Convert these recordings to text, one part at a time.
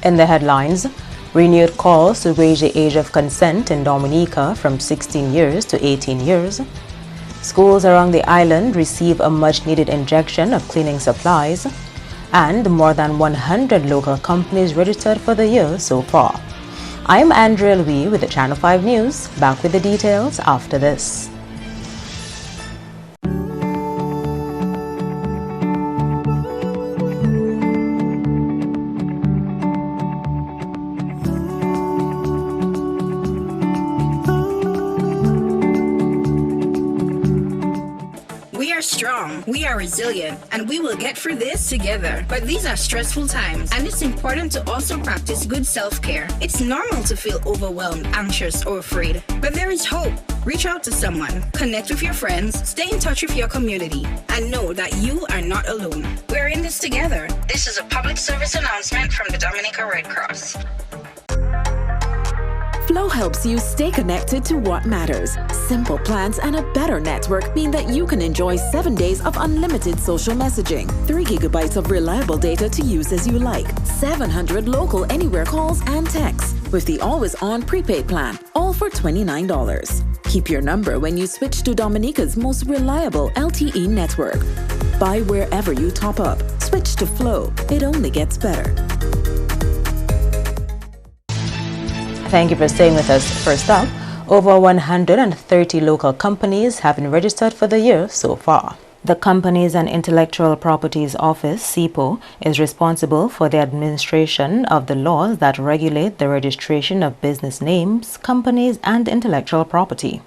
In the headlines, renewed calls to raise the age of consent in Dominica from 16 years to 18 years. Schools around the island receive a much-needed injection of cleaning supplies. And more than 100 local companies registered for the year so far. I'm Andrea Louis with the Channel 5 News. Back with the details after this. We are strong, we are resilient, and we will get through this together. But these are stressful times, and it's important to also practice good self-care. It's normal to feel overwhelmed, anxious, or afraid, but there is hope. Reach out to someone, connect with your friends, stay in touch with your community, and know that you are not alone. We're in this together. This is a public service announcement from the Dominica Red Cross. Flow helps you stay connected to what matters. Simple plans and a better network mean that you can enjoy 7 days of unlimited social messaging, 3 gigabytes of reliable data to use as you like, 700 local anywhere calls and texts, with the always-on prepaid plan, all for $29. Keep your number when you switch to Dominica's most reliable LTE network. Buy wherever you top up. Switch to Flow. It only gets better. Thank you for staying with us. First up, over 130 local companies have been registered for the year so far. The Companies and Intellectual Properties Office, CIPO, is responsible for the administration of the laws that regulate the registration of business names, companies, and intellectual property.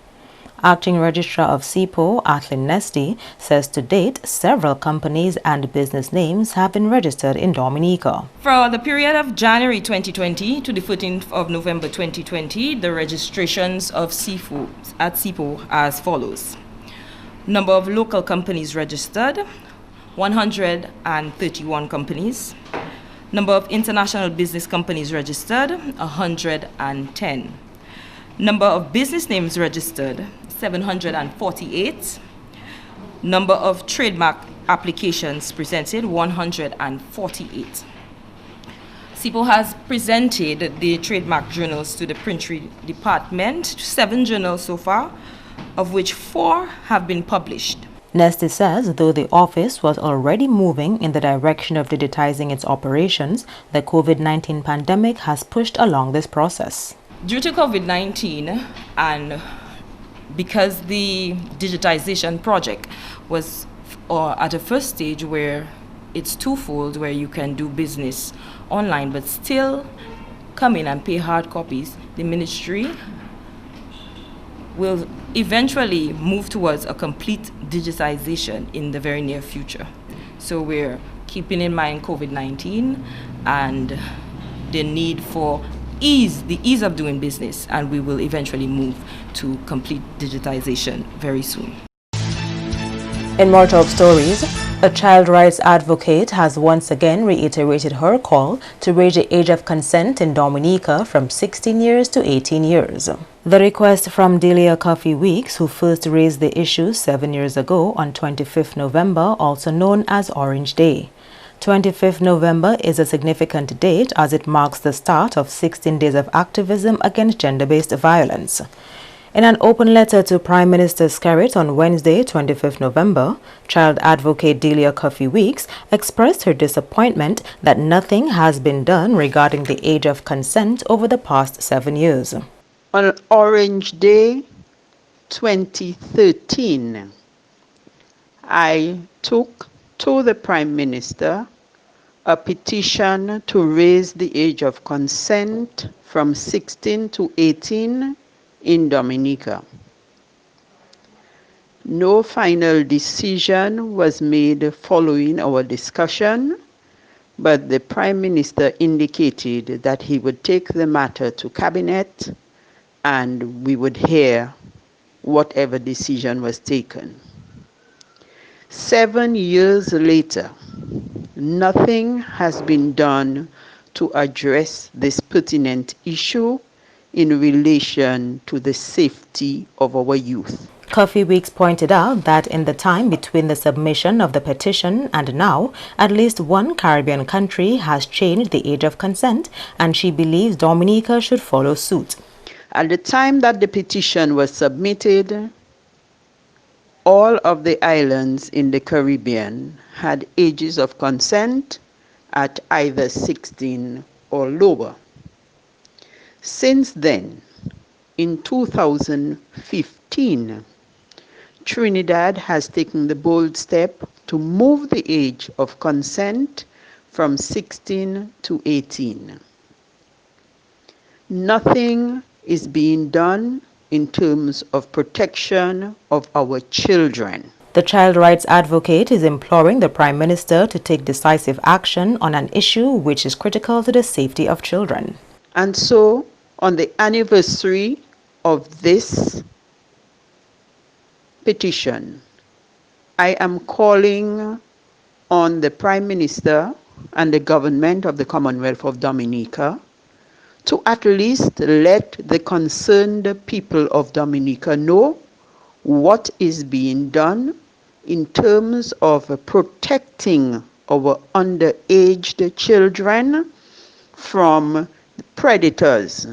Acting Registrar of CIPO, Atlin Nesty, says to date, several companies and business names have been registered in Dominica. For the period of January 2020 to the 14th of November 2020, the registrations of CIPO at CIPO as follows. Number of local companies registered, 131 companies. Number of international business companies registered, 110. Number of business names registered, 748. Number of trademark applications presented, 148. CIPO has presented the trademark journals to the Printing Department, 7 journals so far, of which 4 have been published. Nesty says though the office was already moving in the direction of digitizing its operations, the COVID-19 pandemic has pushed along this process. Due to COVID-19 and because the digitization project was at a first stage where it's twofold, where you can do business online but still come in and pay hard copies, the ministry will eventually move towards a complete digitization in the very near future. So we're keeping in mind COVID-19 and the need for the ease of doing business, and we will eventually move to complete digitization very soon. In more top stories, a child rights advocate has once again reiterated her call to raise the age of consent in Dominica from 16 years to 18 years. The request from Delia Coffee Weeks, who first raised the issue 7 years ago on 25th November, also known as Orange Day. 25th November is a significant date as it marks the start of 16 days of activism against gender-based violence. In an open letter to Prime Minister Skerrit on Wednesday, 25th November, child advocate Delia Coffee Weeks expressed her disappointment that nothing has been done regarding the age of consent over the past 7 years. On Orange Day 2013, I took to the Prime Minister a petition to raise the age of consent from 16 to 18 in Dominica. No final decision was made following our discussion, but the Prime Minister indicated that he would take the matter to Cabinet and we would hear whatever decision was taken. 7 years later, nothing has been done to address this pertinent issue in relation to the safety of our youth. Coffee Weeks pointed out that in the time between the submission of the petition and now, at least one Caribbean country has changed the age of consent, and she believes Dominica should follow suit. At the time that the petition was submitted, all of the islands in the Caribbean had ages of consent at either 16 or lower. Since then, in 2015, Trinidad has taken the bold step to move the age of consent from 16 to 18. Nothing is being done in terms of protection of our children. The child rights advocate is imploring the Prime Minister to take decisive action on an issue which is critical to the safety of children. And so, on the anniversary of this petition, I am calling on the Prime Minister and the government of the Commonwealth of Dominica to at least let the concerned people of Dominica know what is being done in terms of protecting our underaged children from predators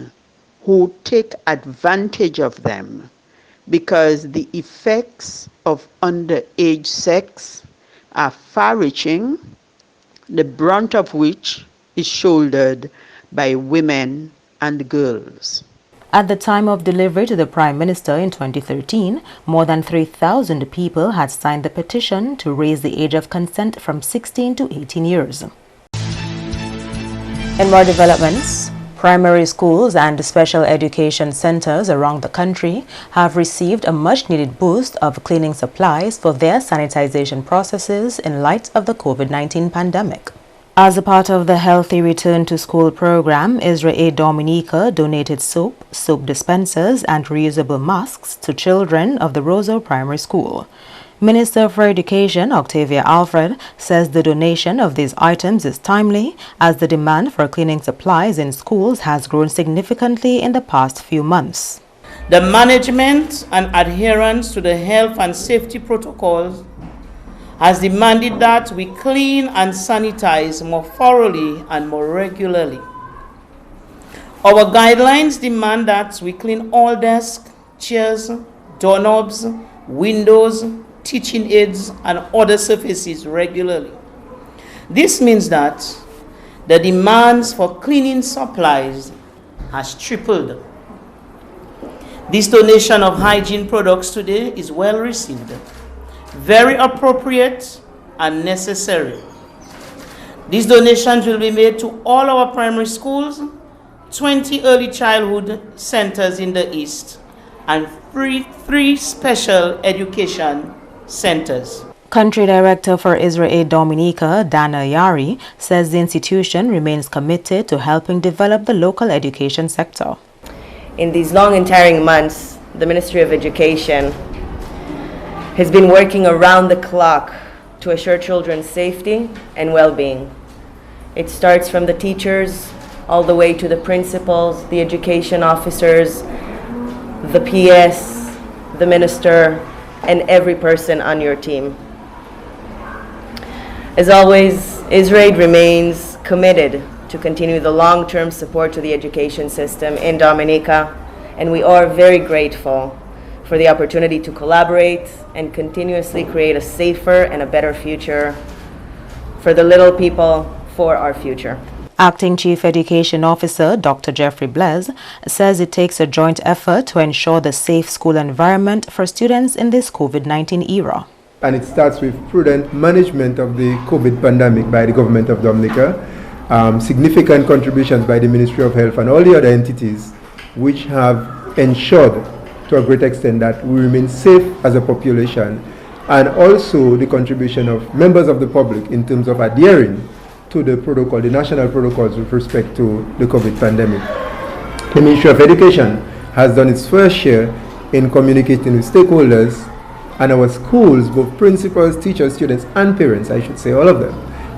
who take advantage of them, because the effects of underage sex are far-reaching, the brunt of which is shouldered by women and girls. At the time of delivery to the Prime Minister in 2013, more than 3,000 people had signed the petition to raise the age of consent from 16 to 18 years. In more developments, primary schools and special education centers around the country have received a much-needed boost of cleaning supplies for their sanitization processes in light of the COVID-19 pandemic. As a part of the Healthy Return to School program, Israel Dominica donated soap dispensers and reusable masks to children of the Roseau Primary School. Minister for Education, Octavia Alfred, says the donation of these items is timely as the demand for cleaning supplies in schools has grown significantly in the past few months. The management and adherence to the health and safety protocols has demanded that we clean and sanitize more thoroughly and more regularly. Our guidelines demand that we clean all desks, chairs, doorknobs, windows, teaching aids, and other surfaces regularly. This means that the demands for cleaning supplies has tripled. This donation of hygiene products today is well received, very appropriate and necessary. These donations will be made to all our primary schools, 20 early childhood centers in the East, and three special education centers. Country Director for Israel Dominica, Dana Yari, says the institution remains committed to helping develop the local education sector. In these long and tiring months, the Ministry of Education has been working around the clock to assure children's safety and well-being. It starts from the teachers all the way to the principals, the education officers, the PS, the minister, and every person on your team. As always, Israel remains committed to continue the long-term support to the education system in Dominica, and we are very grateful for the opportunity to collaborate and continuously create a safer and a better future for the little people, for our future. Acting Chief Education Officer Dr. Jeffrey Blaise says it takes a joint effort to ensure the safe school environment for students in this COVID-19 era. And it starts with prudent management of the COVID pandemic by the government of Dominica, significant contributions by the Ministry of Health and all the other entities which have ensured to a great extent that we remain safe as a population, and also the contribution of members of the public in terms of adhering to the protocol, the national protocols with respect to the COVID pandemic. The Ministry of Education has done its fair share in communicating with stakeholders, and our schools, both principals, teachers, students, and parents, I should say all of them,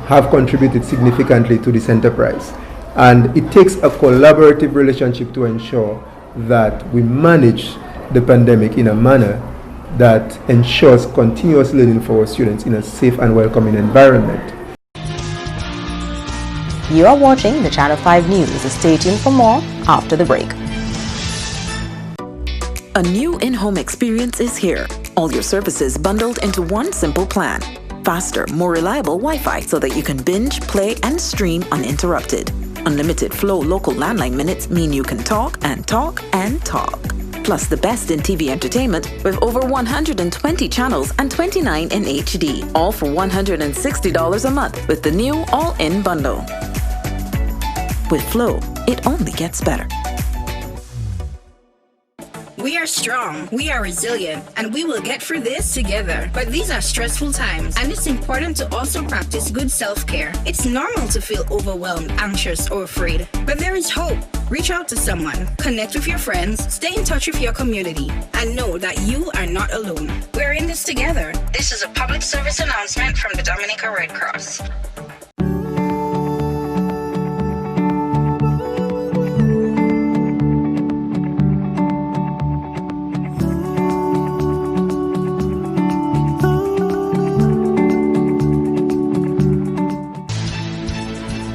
have contributed significantly to this enterprise. And it takes a collaborative relationship to ensure that we manage the pandemic in a manner that ensures continuous learning for our students in a safe and welcoming environment. You are watching the Channel 5 News. Stay tuned for more after the break. A new in-home experience is here. All your services bundled into one simple plan. Faster, more reliable Wi-Fi so that you can binge, play, and stream uninterrupted. Unlimited flow local landline minutes mean you can talk and talk and talk. Plus the best in TV entertainment with over 120 channels and 29 in HD. All for $160 a month with the new all-in bundle. With Flow, it only gets better. We are strong, we are resilient, and we will get through this together. But these are stressful times, and it's important to also practice good self-care. It's normal to feel overwhelmed, anxious, or afraid. But there is hope. Reach out to someone, connect with your friends, stay in touch with your community, and know that you are not alone. We're in this together. This is a public service announcement from the Dominica Red Cross.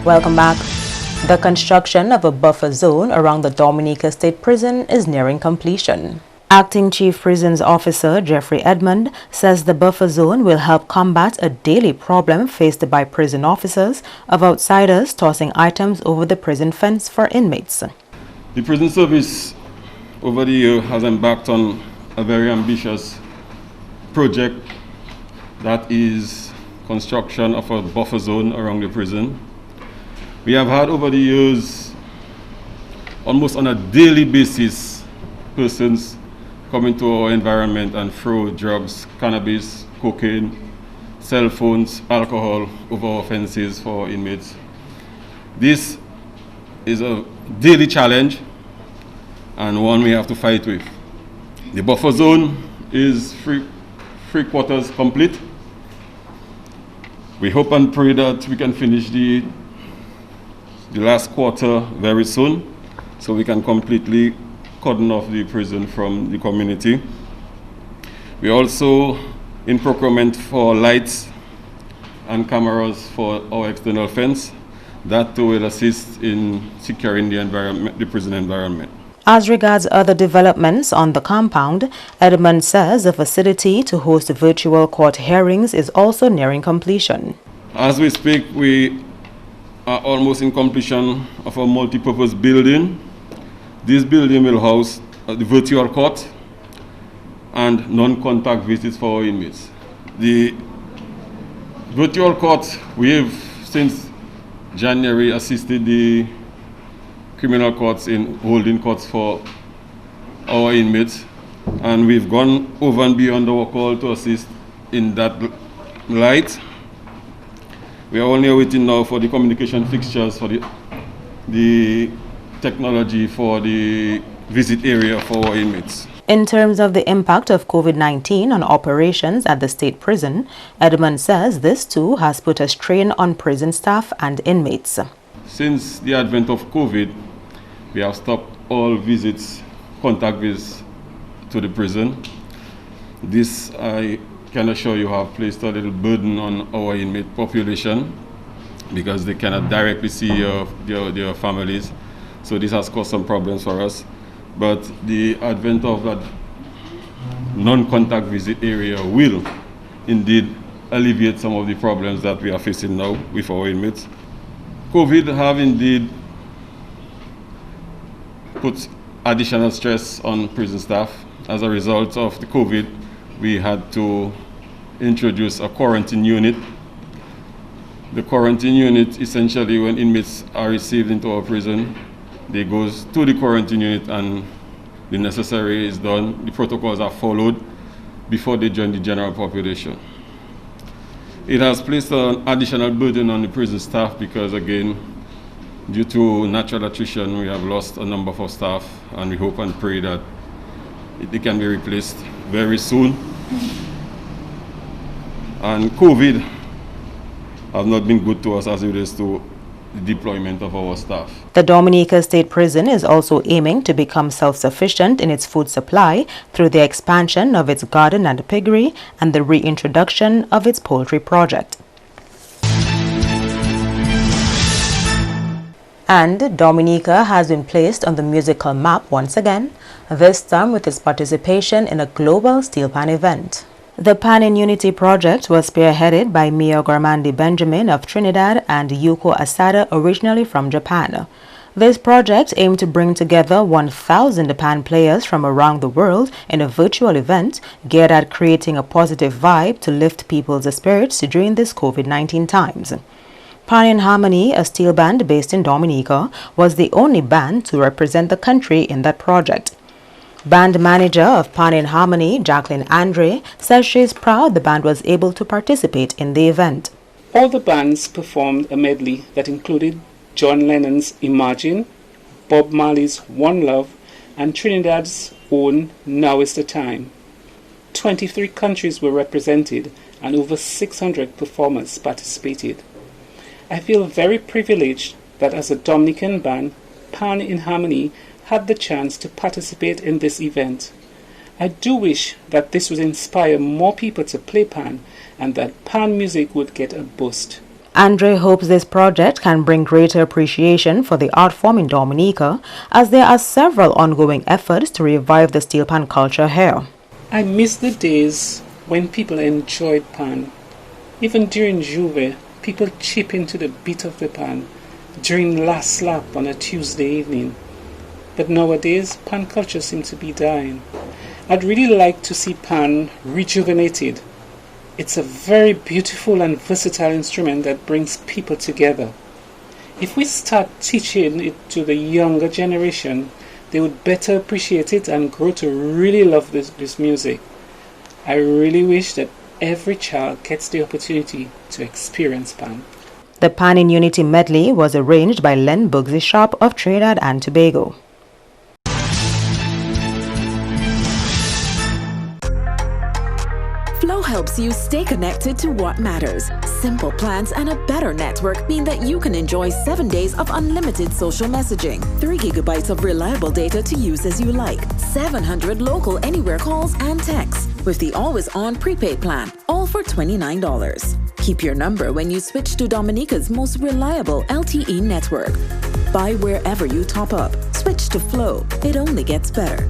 Welcome back. The construction of a buffer zone around the Dominica State Prison is nearing completion. Acting Chief Prisons Officer Jeffrey Edmond says the buffer zone will help combat a daily problem faced by prison officers of outsiders tossing items over the prison fence for inmates. The prison service over the year has embarked on a very ambitious project that is construction of a buffer zone around the prison. We have had over the years, almost on a daily basis, persons come into our environment and throw drugs, cannabis, cocaine, cell phones, alcohol over our fences for our inmates. This is a daily challenge and one we have to fight with. The buffer zone is three quarters complete. We hope and pray that we can finish the last quarter very soon, so we can completely cordon off the prison from the community. We also in procurement for lights and cameras for our external fence. That too will assist in securing the environment, the prison environment. As regards other developments on the compound, Edmund says the facility to host virtual court hearings is also nearing completion. As we speak, we are almost in completion of a multi-purpose building. This building will house the virtual court and non-contact visits for our inmates. The virtual court, we have since January assisted the criminal courts in holding courts for our inmates, and we've gone over and beyond our call to assist in that light. We are only waiting now for the communication fixtures for the technology for the visit area for our inmates. In terms of the impact of COVID-19 on operations at the state prison, Edmund says this too has put a strain on prison staff and inmates. Since the advent of COVID, we have stopped all visits, contact visits to the prison. This, I can assure you, have placed a little burden on our inmate population because they cannot directly see their families. So this has caused some problems for us. But the advent of that non-contact visit area will indeed alleviate some of the problems that we are facing now with our inmates. COVID have indeed put additional stress on prison staff. As a result of the COVID, we had to introduce a quarantine unit. The quarantine unit, essentially, when inmates are received into our prison, they go to the quarantine unit and the necessary is done. The protocols are followed before they join the general population. It has placed an additional burden on the prison staff because, again, due to natural attrition, we have lost a number of our staff, and we hope and pray that they can be replaced very soon. And COVID have not been good to us as it is to the deployment of our staff. The Dominica State Prison is also aiming to become self-sufficient in its food supply through the expansion of its garden and piggery and the reintroduction of its poultry project. And Dominica has been placed on the musical map once again, this time with its participation in a global steel pan event. The Pan in Unity project was spearheaded by Mio Garmandi Benjamin of Trinidad and Yuko Asada, originally from Japan. This project aimed to bring together 1,000 pan players from around the world in a virtual event geared at creating a positive vibe to lift people's spirits during this COVID-19 times. Pan in Harmony, a steel band based in Dominica, was the only band to represent the country in that project. Band manager of Pan in Harmony, Jacqueline Andre, says she is proud the band was able to participate in the event. All the bands performed a medley that included John Lennon's Imagine, Bob Marley's One Love, and Trinidad's own Now Is the Time. 23 countries were represented and over 600 performers participated. I feel very privileged that as a Dominican band, Pan in Harmony had the chance to participate in this event. I do wish that this would inspire more people to play pan and that pan music would get a boost. Andre hopes this project can bring greater appreciation for the art form in Dominica, as there are several ongoing efforts to revive the steel pan culture here. I miss the days when people enjoyed pan. Even during Juve, people chip into the beat of the pan during last slap on a Tuesday evening. But nowadays, pan culture seems to be dying. I'd really like to see pan rejuvenated. It's a very beautiful and versatile instrument that brings people together. If we start teaching it to the younger generation, they would better appreciate it and grow to really love this music. I really wish that every child gets the opportunity to experience pan. The Pan in Unity medley was arranged by Len Bugsy Sharp of Trinidad and Tobago. Flow helps you stay connected to what matters. Simple plans and a better network mean that you can enjoy 7 days of unlimited social messaging, 3 gigabytes of reliable data to use as you like, 700 local anywhere calls and texts, with the always-on prepaid plan, all for $29. Keep your number when you switch to Dominica's most reliable LTE network. Buy wherever you top up. Switch to Flow. It only gets better.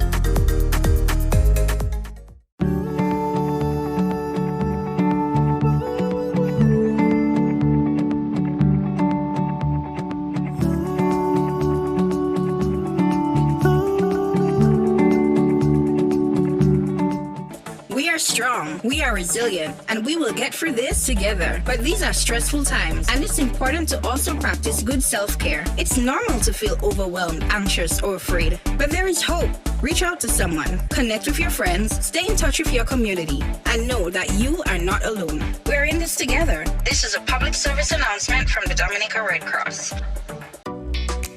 We are strong, we are resilient, and we will get through this together. But these are stressful times, and it's important to also practice good self-care. It's normal to feel overwhelmed, anxious, or afraid, but there is hope. Reach out to someone, connect with your friends, stay in touch with your community, and know that you are not alone. We're in this together. This is a public service announcement from the Dominica Red Cross.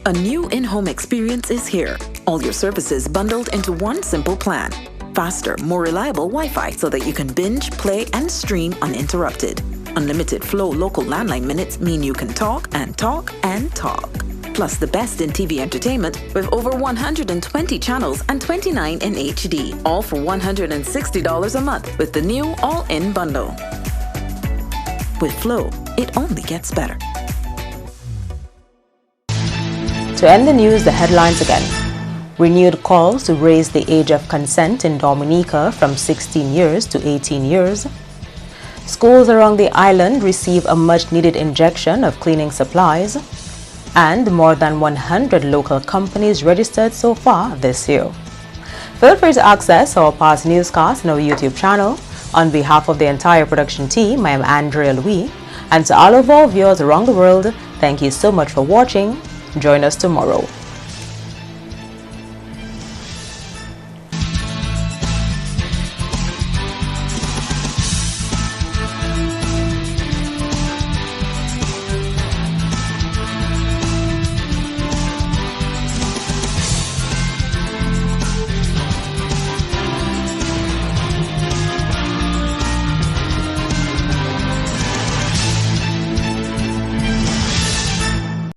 A new in-home experience is here. All your services bundled into one simple plan. Faster, more reliable Wi-Fi so that you can binge, play, and stream uninterrupted. Unlimited Flow local landline minutes mean you can talk and talk and talk. Plus the best in TV entertainment with over 120 channels and 29 in HD, all for $160 a month with the new all-in bundle. With Flow, it only gets better. To end the news, the headlines again. Renewed calls to raise the age of consent in Dominica from 16 years to 18 years. Schools around the island receive a much-needed injection of cleaning supplies. And more than 100 local companies registered so far this year. Feel free to access our past newscasts on our YouTube channel. On behalf of the entire production team, I am Andrea Louis. And to all of our viewers around the world, thank you so much for watching. Join us tomorrow.